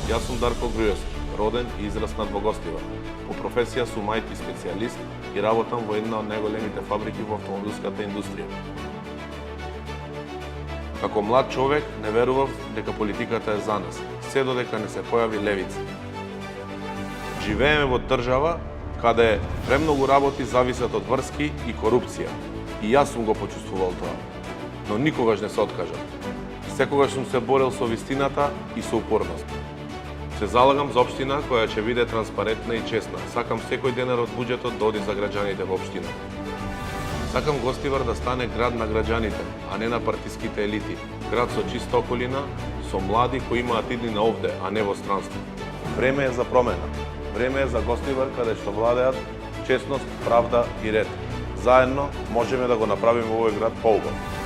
Јас сум Дарко Груевски, роден и израснат во Гостивар. По професија сум IT специјалист и работам во една од најголемите фабрики во автомобилската индустрија. Како млад човек не верував дека политиката е за нас, се додека не се појави левица. Живееме во држава каде премногу работи зависат од врски и корупција. И јас сум го почувствувал тоа, но никогаш не се откажав. Секогаш сум се борел со вистината и со упорност. Се залагам за општина која ќе биде транспарентна и честна. Сакам секој денар од буџетот да оди за граѓаните во општината. Сакам Гостивар да стане град на граѓаните, а не на партиските елити. Град со чиста околина, со млади кои имаат иднина овде, а не во странство. Време е за промена. Време е за Гостивар каде што владеат честност, правда и ред. Заедно можеме да го направиме овој град поубав.